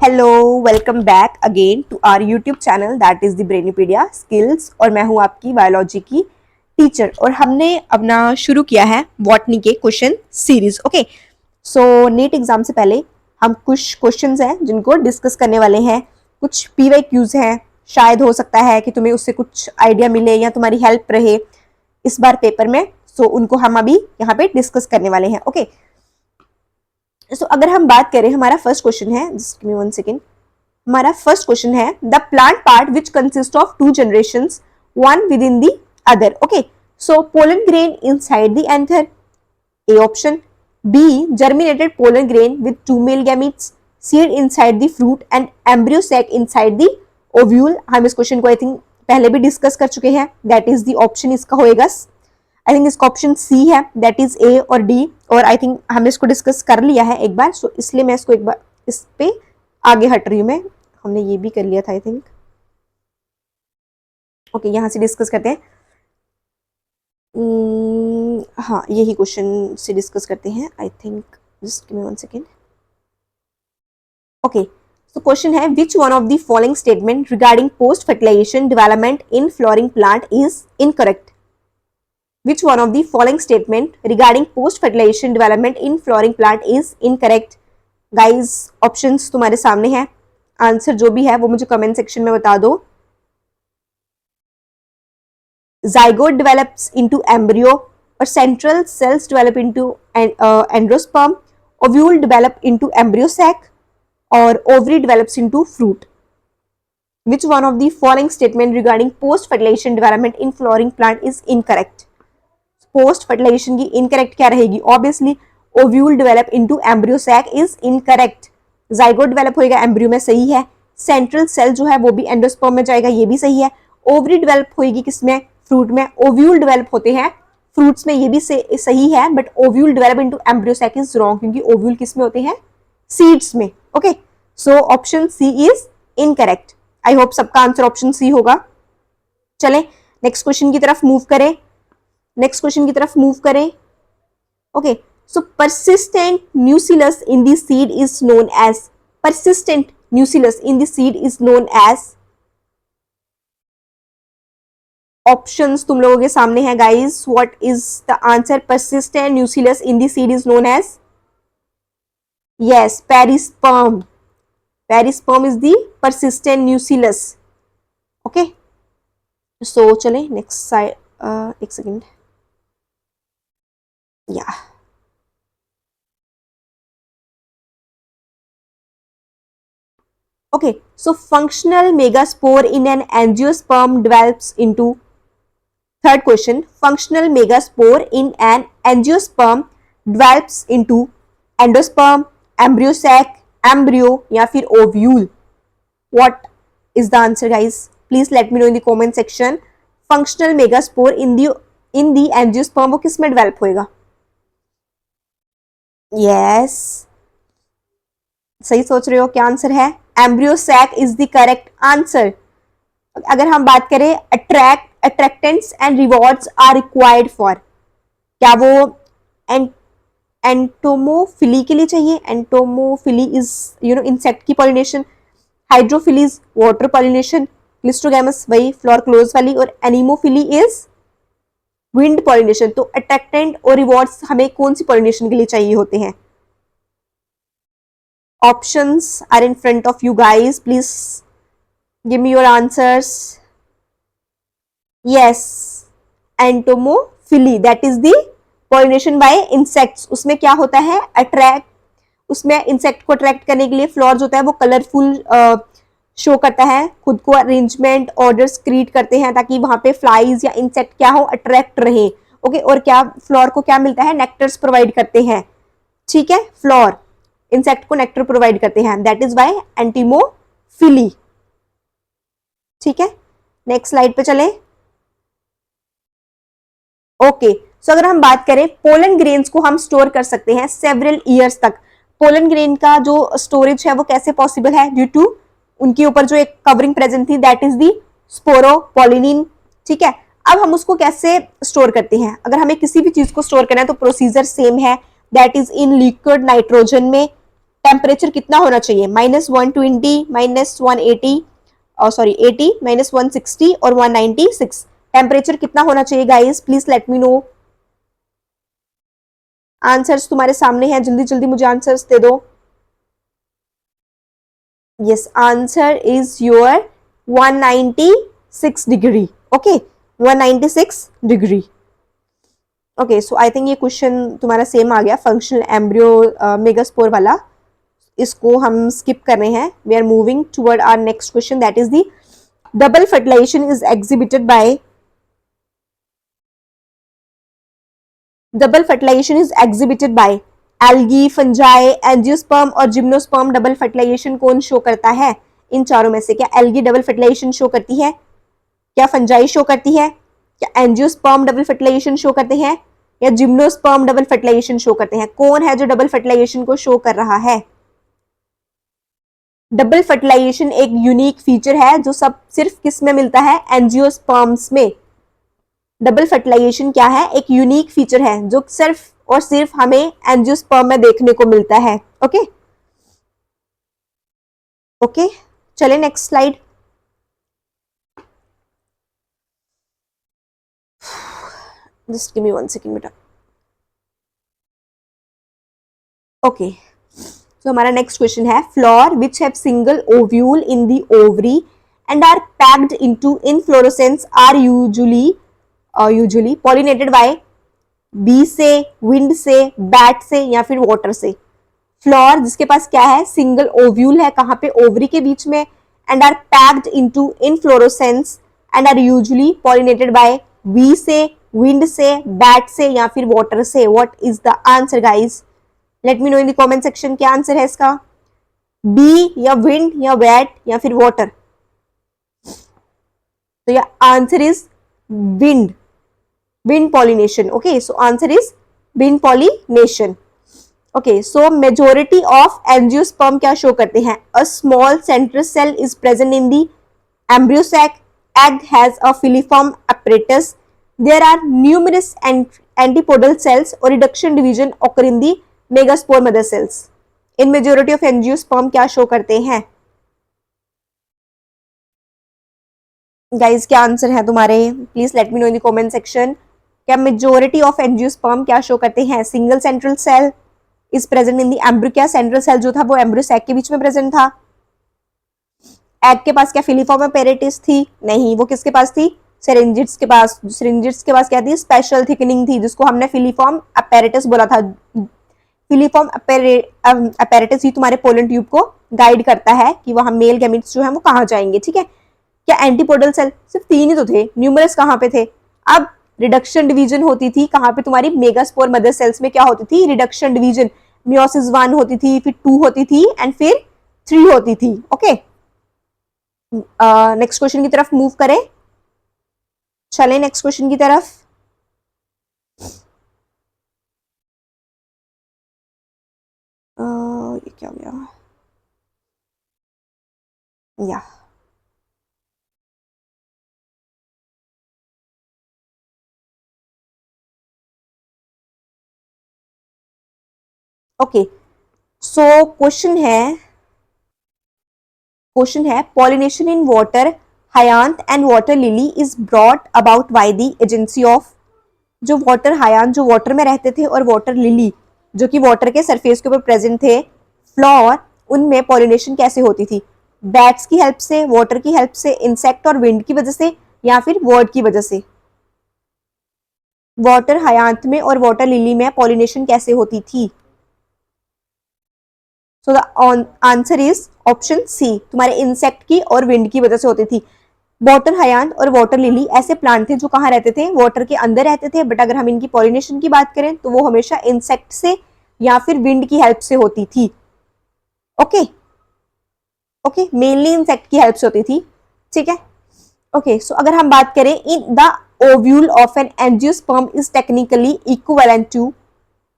Hello, welcome back again to our YouTube channel that is the Brainypedia skills. और मैं हूं आपकी biology की टीचर और हमने अपना शुरू किया है बॉटनी के क्वेश्चन सीरीज। ओके, सो नीट एग्जाम से पहले हम कुछ क्वेश्चंस हैं जिनको डिस्कस करने वाले हैं। कुछ पीवाईक्यूज हैं, शायद हो सकता है कि तुम्हें उससे कुछ आइडिया मिले या तुम्हारी हेल्प रहे इस बार पेपर में। सो उनको हम अभी यहाँ पे डिस्कस करने वाले हैं। ओके, तो अगर हम बात करें, हमारा फर्स्ट क्वेश्चन है, जस्ट गिव मी 1 सेकेंड। हमारा फर्स्ट क्वेश्चन है the plant part which consist of 2 generations, one within the other. Okay, so pollen grain inside the anther, A option. B, germinated pollen grain with 2 male gametes, seed inside the fruit and embryo sac inside the ovule. हम इस question को I think पहले भी discuss कर चुके हैं। That is the option इसका होएगा, आई थिंक इसका ऑप्शन सी है, दैट इज ए और डी। और आई थिंक हमने इसको डिस्कस कर लिया है एक बार, सो इसलिए मैं इसको एक बार इस पे आगे हट रही हूँ। मैं हमने ये भी कर लिया था आई थिंक। ओके, यहाँ से डिस्कस करते हैं। हाँ, यही क्वेश्चन से डिस्कस करते हैं I think. Just give me 1 second. Okay, so question है which one of the following statement regarding post fertilization development in flowering plant is incorrect? Which one of the following statement regarding post fertilization development in flowering plant is incorrect? Guys, options तुम्हारे सामने है, answer जो भी है वो मुझे comment section में बता दो। Zygote develops into embryo or central cells develop into endosperm, ovule develop into embryo sac or ovary develops into fruit. Which one of the following statement regarding post fertilization development in flowering plant is incorrect? Post fertilization की incorrect क्या रहेगी? Obviously ovule develop into embryo sac is incorrect. Zygote develop होएगा embryo में, सही है। Central cell जो है वो भी एंडोस्पर्म में जाएगा, ये भी सही है। ओवरी डेवलप होएगी किसमें? फ्रूट में। ओव्यूल डेवलप होते हैं फ्रूट्स में, ये भी सही है, but ovule develop into embryo sac is wrong, क्योंकि ओव्यूल किसमें होते हैं? सीड्स में। Okay, so option C is incorrect. I hope सबका आंसर ऑप्शन सी होगा। चले नेक्स्ट क्वेश्चन की तरफ मूव करें। Okay, so persistent nucleus in the seed is known as, persistent nucleus in the seed is known as, options तुम लोगों के सामने है guys. What is the answer? persistent nucleus in the seed is known as, yes, perisperm. Perisperm is the persistent nucleus. Okay, so चले next side. एक second, yeah. Okay, so functional megaspore in an angiosperm develops into, third question, functional megaspore in an angiosperm develops into endosperm, embryo sac, embryo या फिर ovule. What is the answer guys? Please let me know in the comment section. functional megaspore in the angiosperm वो किस में develop होएगा? Yes, सही सोच रहे हो। क्या आंसर है? Embryo sac is the correct answer. अगर हम बात करें attractants and rewards are required for, क्या वो एंटोमोफिली के लिए चाहिए? एंटोमोफिली इज इंसेक्ट की pollination, hydrophily is water pollination, cleistogamous वही फ्लोर क्लोज वाली, और एनिमोफिली इज विंड पॉलिनेशन। तो अट्रैक्टेंट और रिवॉर्ड्स हमें कौन सी पॉलिनेशन के लिए चाहिए होते हैं? Options are in front of you guys, please give me your answers. Yes, entomophily, that is the pollination by insects. उसमें क्या होता है? अट्रैक्ट, उसमें इंसेक्ट को अट्रैक्ट करने के लिए फ्लोर्स होता है, वो कलरफुल शो करता है खुद को, अरेंजमेंट ऑर्डर्स क्रिएट करते हैं ताकि वहां पे फ्लाइज या इंसेक्ट क्या हो? अट्रैक्ट रहे। ओके, और क्या फ्लोर को क्या मिलता है? नेक्टर्स प्रोवाइड करते हैं। ठीक है, फ्लोर इंसेक्ट को नेक्टर प्रोवाइड करते हैं, दैट इज बाय एंटीमोफिली। ठीक है, नेक्स्ट स्लाइड पे चले। ओके, सो अगर हम बात करें, पोलन ग्रेन्स को हम स्टोर कर सकते हैं सेवरल ईयर्स तक। पोलन ग्रेन का जो स्टोरेज है वो कैसे पॉसिबल है? ड्यू टू उनके ऊपर जो एक कवरिंग प्रेजेंट थी, दैट इज दी स्पोरोपोलिनिन। ठीक है, अब हम उसको कैसे स्टोर करते हैं? अगर हमें किसी भी चीज को स्टोर करना है तो प्रोसीजर सेम है, that is in liquid nitrogen में, टेम्परेचर कितना होना चाहिए? -120, -180, सॉरी 80, -160 और 196। टेम्परेचर कितना होना चाहिए guys? Please let me no. Answers तुम्हारे सामने हैं, जल्दी जल्दी मुझे आंसर्स दे दो। Yes, answer is your 196 degree. Okay, 196 degree. Okay, so I think ये क्वेश्चन तुम्हारा सेम आ गया, फंक्शनल एम्ब्रियो मेगास्पोर वाला। इसको हम स्किप कर रहे हैं। We are moving toward our next question, that is the double fertilization is exhibited by double fertilization is exhibited by algae, fungi, angiosperm और gymnosperm। डबल फर्टिलाइजेशन कौन show करता है इन चारों में से? क्या एल्गी डबल फर्टिलाइजेशन शो करती है? क्या फंजाई शो करती है? क्या एंजियोस्पर्म डबल फर्टिलाइजेशन शो करते हैं? या जिम्नोस्पर्म डबल फर्टिलाइजेशन शो करते हैं? कौन है जो डबल फर्टिलाइजेशन को शो कर रहा है? डबल फर्टिलाइजेशन एक यूनिक फीचर है जो सब सिर्फ किस में मिलता है? एंजियोस्पर्म्स में। डबल फर्टिलाइजेशन क्या है? एक यूनिक फीचर है जो सिर्फ और सिर्फ हमें एंजियोस्पर्म में देखने को मिलता है। ओके ओके, चले next slide. Just give me 1 second बेटा। ओके, तो हमारा नेक्स्ट क्वेश्चन है, flower which have single ovule in the ovary and are packed into inflorescence are usually pollinated by bee से, विंड से, बैट से या फिर वाटर से। फ्लोर जिसके पास क्या है? सिंगल ओव्यूल है, कहां पे? ओवरी के बीच में। And are packed into inflorescence and are usually pollinated by bee से, विंड से, बैट से या फिर वाटर से। What is the answer guys? Let me know in the comment section, क्या आंसर है इसका? बी या विंड या बैट या फिर वाटर? तो या answer is wind, wind pollination. Okay, so answer is wind pollination. Okay, so majority of angiosperm क्या शो करते हैं? A small central cell is present in the embryo sac, egg has a filiform apparatus, there are numerous antipodal cells or reduction division occur in the megaspore mother cells। In majority of angiosperm क्या show करते हैं guys? क्या answer है तुम्हारे? Please let me know in the comment section. क्या majority of angiosperm क्या show करते हैं? Single central cell is present in the embryo. क्या सेंट्रल सेल जो था वो एम्ब्रियो सैक के बीच में प्रेजेंट था? एग के पास क्या फिलीफॉर्म apparatus थी? नहीं, वो किसके पास थी? सिरिंजिड्स के पास। सिरिंजिड्स के पास क्या थी? स्पेशल थिकनिंग थी, जिसको हमने फिलीफॉर्म apparatus बोला था। फिलीफॉर्म apparatus ही तुम्हारे पोलन ट्यूब को गाइड करता है कि वहां मेल गैमेट्स जो है वो कहाँ जाएंगे। ठीक है, क्या एंटीपोडल सेल? सिर्फ 3 ही तो थे, न्यूमरस कहाँ पे थे? अब रिडक्शन डिवीजन होती थी कहाँ पे? तुम्हारी मेगास्पोर मदर सेल्स में क्या होती थी? Reduction division. मियोसिस 1 होती थी, फिर 2 होती थी एंड फिर 3 होती थी। ओके, नेक्स्ट क्वेश्चन की तरफ मूव करें, चलें नेक्स्ट क्वेश्चन की तरफ। ये क्या हो गया? या ओके, सो क्वेश्चन है pollination in water hyacinth and water lily is brought about by the agency of. जो वाटर हयांत जो वाटर में रहते थे और वाटर लिली जो कि वाटर के सरफेस के ऊपर प्रेजेंट थे, फ्लोर, उनमें पॉलिनेशन कैसे होती थी? बैट्स की हेल्प से, वाटर की हेल्प से, इंसेक्ट और विंड की वजह से या फिर वर्ड की वजह से? वाटर हयांत में और वाटर लिली में पॉलिनेशन कैसे होती थी? So the answer is option C, तुम्हारे इंसेक्ट की और विंड की वजह से होती थी। वाटर हयांत और वाटर लिली ऐसे प्लांट थे जो कहाँ रहते थे? वाटर के अंदर रहते थे, बट अगर हम इनकी पॉलिनेशन की बात करें तो वो हमेशा इंसेक्ट से या फिर विंड की हेल्प से होती थी। ओके ओके, मेनली इंसेक्ट की हेल्प से होती थी। ठीक है, ओके, सो अगर हम बात करें in the ovule of an angiosperm is technically equivalent to.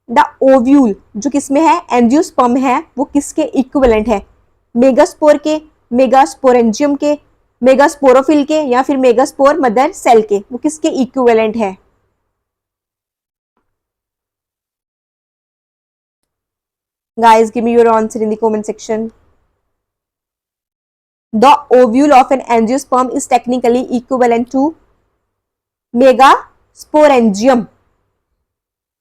The ovule जो किसमें है? एंजियोस्पर्म है, वो किसके इक्विवेलेंट है? मेगास्पोर के, मेगास्पोरेंजियम के, मेगास्पोरोफिल के या फिर मेगास्पोर मदर सेल के? वो किसके इक्विवेलेंट है? Guys, give me your answer in the comment section. The ovule of an angiosperm is technically equivalent to megasporangium.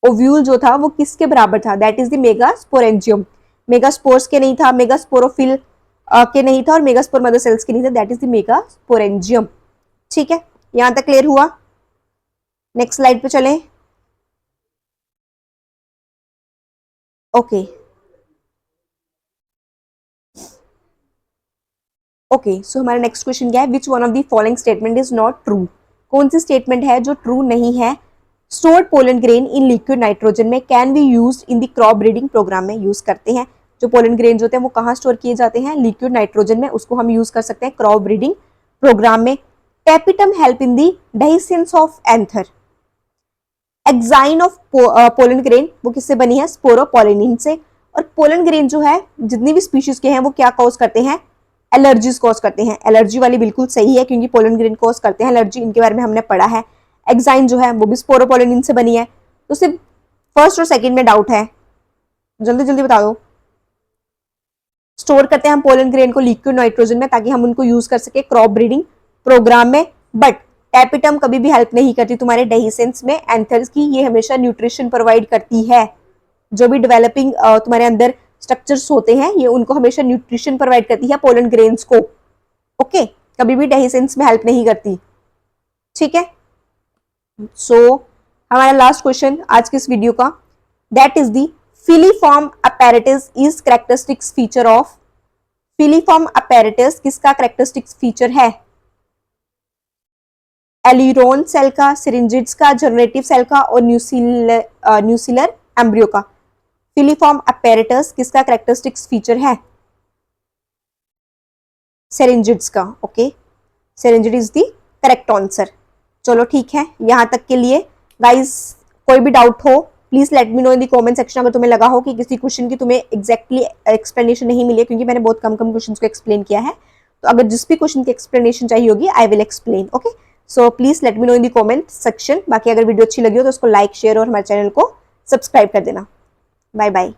Ovule जो था वो किसके बराबर था? That is the megasporangium. Megaspores के नहीं था, मेगास्पोरोफिल के नहीं था और मेगास्पोर मदर सेल्स के नहीं था. That is the megasporangium. ठीक है, यहां तक क्लियर हुआ? नेक्स्ट स्लाइड पे चलें. ओके ओके, सो हमारा नेक्स्ट क्वेश्चन क्या है? Which one of the following statement is not true? कौन सी स्टेटमेंट है जो ट्रू नहीं है? Stored pollen grain in liquid nitrogen में can be used in the crop breeding programme में यूज करते हैं. जो पोलन ग्रेन होते हैं वो कहाँ स्टोर किए जाते हैं? लिक्विड नाइट्रोजन में. उसको हम यूज कर सकते हैं क्रॉप ब्रीडिंग प्रोग्राम में. Tapetum help in the dehiscence of anther. Exine of pollen grain वो किससे बनी है? स्पोरोपोलिनिन से. और पोलन ग्रेन जो है जितनी भी स्पीशीज के हैं वो क्या कॉज करते हैं? एलर्जीज कॉज करते हैं. एलर्जी वाली बिल्कुल सही है क्योंकि पोलन ग्रेन कॉज करते हैं एलर्जी. इनके बारे में हमने पढ़ा है. एक्साइन जो है वो भी स्पोरोपोलिनिन से बनी है. तो सिर्फ फर्स्ट और सेकंड में डाउट है, जल्दी जल्दी बता दो. स्टोर करते हैं हम पोलन ग्रेन को लिक्विड नाइट्रोजन में ताकि हम उनको यूज कर सके क्रॉप ब्रीडिंग प्रोग्राम में. बट टेपिटम कभी भी हेल्प नहीं करती तुम्हारे डेहिसेंस में एंथर्स की. ये हमेशा न्यूट्रिशन प्रोवाइड करती है. जो भी डेवलपिंग तुम्हारे अंदर स्ट्रक्चर्स होते हैं ये उनको हमेशा न्यूट्रिशन प्रोवाइड करती है पोलन ग्रेन्स को. ओके, कभी भी डेहिसेंस में हेल्प नहीं करती. ठीक है, सो हमारा लास्ट क्वेश्चन आज के इस वीडियो का, that is the filiform apparatus is characteristics feature of. Filiform apparatus किसका कैरेक्टरिस्टिक्स फीचर है? एलिरोन सेल का, सिरिंजिड्स का, जनरेटिव सेल का और न्यूसिलर एम्ब्रियो का. फिलीफॉर्म अपैरेटस किसका कैरेक्टरिस्टिक्स फीचर है? सिरिंजिड्स का. Okay, synergid is the correct answer. चलो ठीक है, यहां तक के लिए. गाइस, कोई भी डाउट हो please let me know in the comment section. अगर तुम्हें लगा हो कि किसी क्वेश्चन की तुम्हें एग्जैक्टली एक्सप्लेनेशन नहीं मिली, क्योंकि मैंने बहुत कम क्वेश्चन को एक्सप्लेन किया है, तो अगर जिस भी क्वेश्चन की एक्सप्लेनेशन चाहिए होगी I will explain. Okay, so please let me know in the comment section. बाकी अगर वीडियो अच्छी लगी हो तो उसको लाइक, शेयर और हमारे चैनल को सब्सक्राइब कर देना. Bye bye.